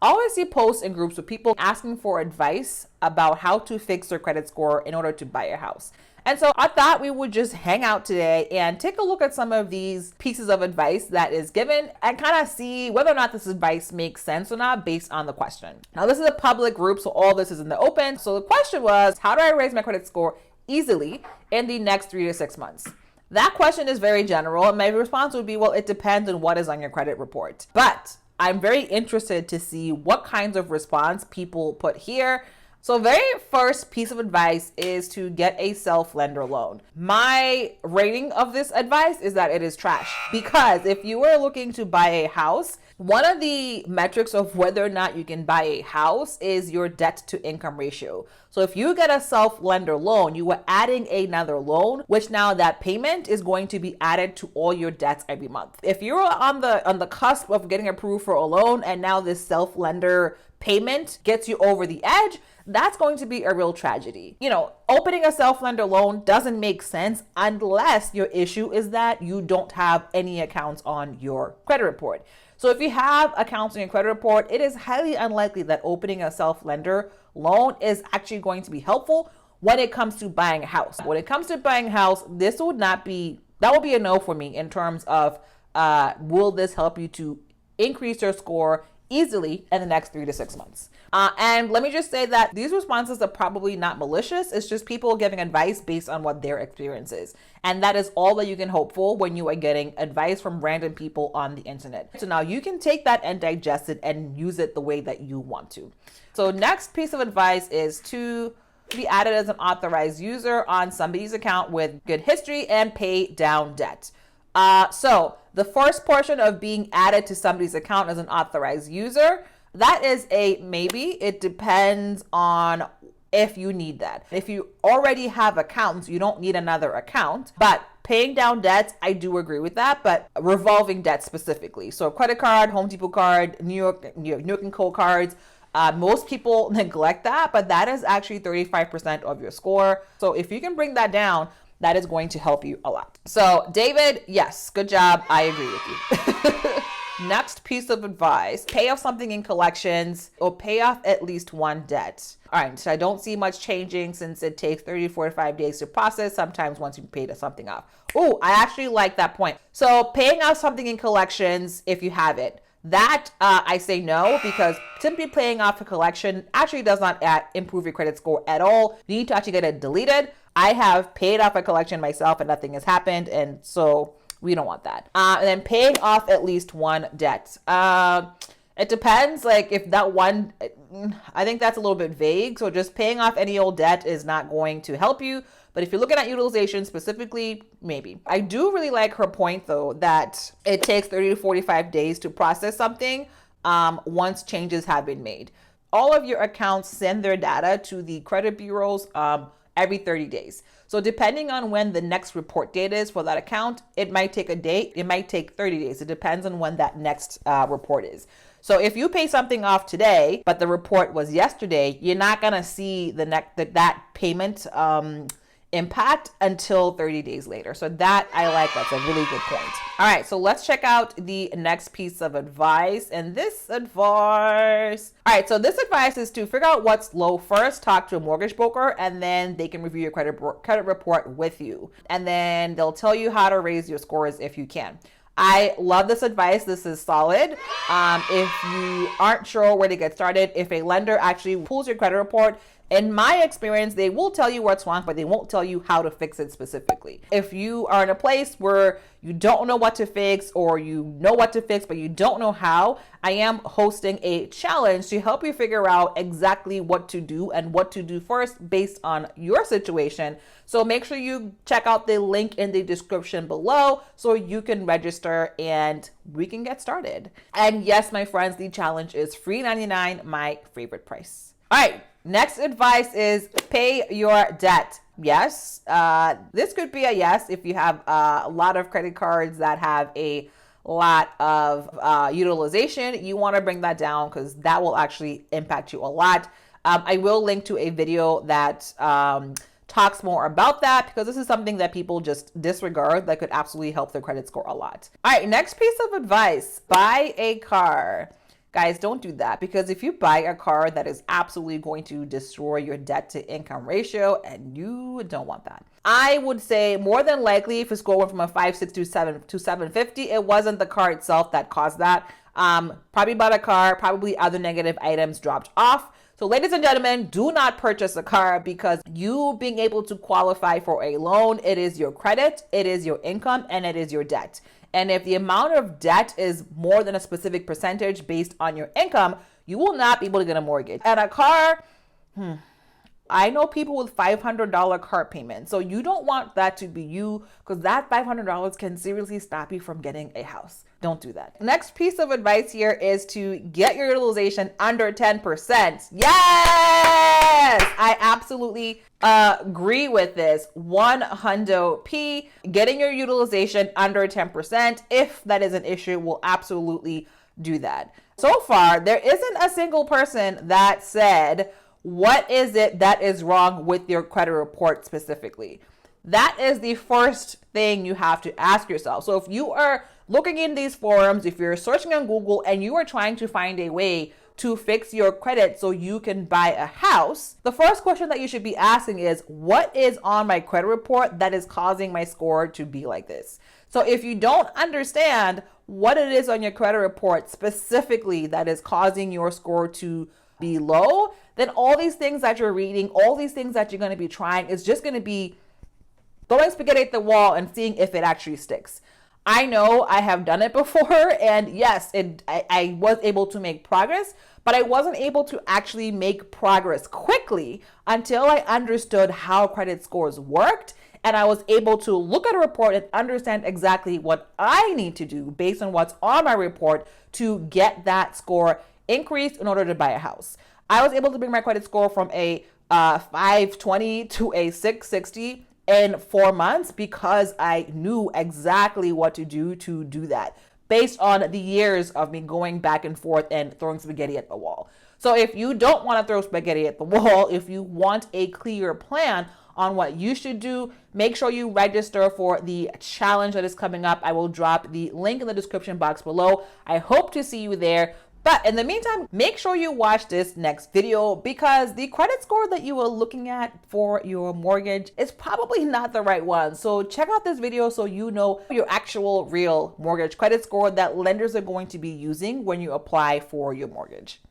I always see posts in groups with people asking for advice about how to fix their credit score in order to buy a house. And so I thought we would just hang out today and take a look at some of these pieces of advice that is given and kind of see whether or not this advice makes sense or not based on the question. Now, this is a public group, so all this is in the open. So the question was, how do I raise my credit score easily in the next 3 to 6 months? That question is very general, and my response would be, well, it depends on what is on your credit report. But I'm very interested to see what kinds of response people put here. So very first piece of advice is to get a self-lender loan. My rating of this advice is that it is trash, because if you are looking to buy a house, one of the metrics of whether or not you can buy a house is your debt to income ratio. So if you get a self-lender loan, you are adding another loan, which now that payment is going to be added to all your debts every month. If you're on the cusp of getting approved for a loan and now this self-lender payment gets you over the edge, that's going to be a real tragedy. You know, opening a self-lender loan doesn't make sense unless your issue is that you don't have any accounts on your credit report. So if you have accounts on your credit report, it is highly unlikely that opening a self-lender loan is actually going to be helpful when it comes to buying a house. When it comes to buying a house, that would be a no for me in terms of will this help you to increase your score easily in the next 3 to 6 months. And let me just say that these responses are probably not malicious. It's just people giving advice based on what their experience is. And that is all that you can hope for when you are getting advice from random people on the internet. So now you can take that and digest it and use it the way that you want to. So next piece of advice is to be added as an authorized user on somebody's account with good history and pay down debt. So the first portion of being added to somebody's account as an authorized user, that is a maybe. It depends on if you need that. If you already have accounts, you don't need another account. But paying down debts, I do agree with that, but revolving debt specifically. So credit card, Home Depot card, New York & Co cards. Most people neglect that, but that is actually 35% of your score. So if you can bring that down, that is going to help you a lot. So David, yes, good job. I agree with you. Next piece of advice, pay off something in collections or pay off at least one debt. All right, so I don't see much changing since it takes 30 to 45 days to process, sometimes once you paid something off. Oh, I actually like that point. So paying off something in collections, if you have it, that I say no, because simply paying off a collection actually does not improve your credit score at all. You need to actually get it deleted. I have paid off a collection myself and nothing has happened, and so we don't want that. And then paying off at least one debt. It depends, like if that one, I think that's a little bit vague. So just paying off any old debt is not going to help you. But if you're looking at utilization specifically, maybe. I do really like her point though, that it takes 30 to 45 days to process something once changes have been made. All of your accounts send their data to the credit bureaus every 30 days. So depending on when the next report date is for that account, it might take a day, it might take 30 days. It depends on when that next report is. So if you pay something off today, but the report was yesterday, you're not gonna see that payment impact until 30 days later. So that I like, that's a really good point. All right, so let's check out the next piece of advice. And this advice, all right, so this advice is to figure out what's low first, talk to a mortgage broker, and then they can review your credit report with you. And then they'll tell you how to raise your scores if you can. I love this advice. This is solid. If you aren't sure where to get started, if a lender actually pulls your credit report, in my experience, they will tell you what's wrong, but they won't tell you how to fix it specifically. If you are in a place where you don't know what to fix, or you know what to fix, but you don't know how, I am hosting a challenge to help you figure out exactly what to do and what to do first based on your situation. So make sure you check out the link in the description below so you can register and we can get started. And yes, my friends, the challenge is free $99, my favorite price. All right. Next advice is pay your debt. Yes, this could be a yes if you have a lot of credit cards that have a lot of utilization. You want to bring that down because that will actually impact you a lot. I will link to a video that talks more about that, because this is something that people just disregard that could absolutely help their credit score a lot. All right, next piece of advice, buy a car. Guys, don't do that, because if you buy a car, that is absolutely going to destroy your debt to income ratio, and you don't want that. I would say more than likely, if it's going from a 560 to 750, it wasn't the car itself that caused that. Probably bought a car, probably other negative items dropped off. So ladies and gentlemen, do not purchase a car because you being able to qualify for a loan, it is your credit, it is your income, and it is your debt. And if the amount of debt is more than a specific percentage based on your income, you will not be able to get a mortgage. And a car, I know people with $500 car payments. So you don't want that to be you, because that $500 can seriously stop you from getting a house. Don't do that. Next piece of advice here is to get your utilization under 10%. Yes! I absolutely agree with this. 100p. Getting your utilization under 10%, if that is an issue, will absolutely do that. So far, there isn't a single person that said, what is it that is wrong with your credit report specifically? That is the first thing you have to ask yourself. So if you are looking in these forums, if you're searching on Google and you are trying to find a way to fix your credit so you can buy a house, the first question that you should be asking is, what is on my credit report that is causing my score to be like this? So if you don't understand what it is on your credit report specifically that is causing your score to be low, then all these things that you're reading, all these things that you're going to be trying is just going to be throwing spaghetti at the wall and seeing if it actually sticks. I know I have done it before, and yes, I was able to make progress, but I wasn't able to actually make progress quickly until I understood how credit scores worked, and I was able to look at a report and understand exactly what I need to do based on what's on my report to get that score increased in order to buy a house. I was able to bring my credit score from a 520 to a 660 in 4 months because I knew exactly what to do that based on the years of me going back and forth and throwing spaghetti at the wall. So if you don't want to throw spaghetti at the wall, if you want a clear plan on what you should do, make sure you register for the challenge that is coming up. I will drop the link in the description box below. I hope to see you there. But in the meantime, make sure you watch this next video, because the credit score that you are looking at for your mortgage is probably not the right one. So check out this video so you know your actual real mortgage credit score that lenders are going to be using when you apply for your mortgage.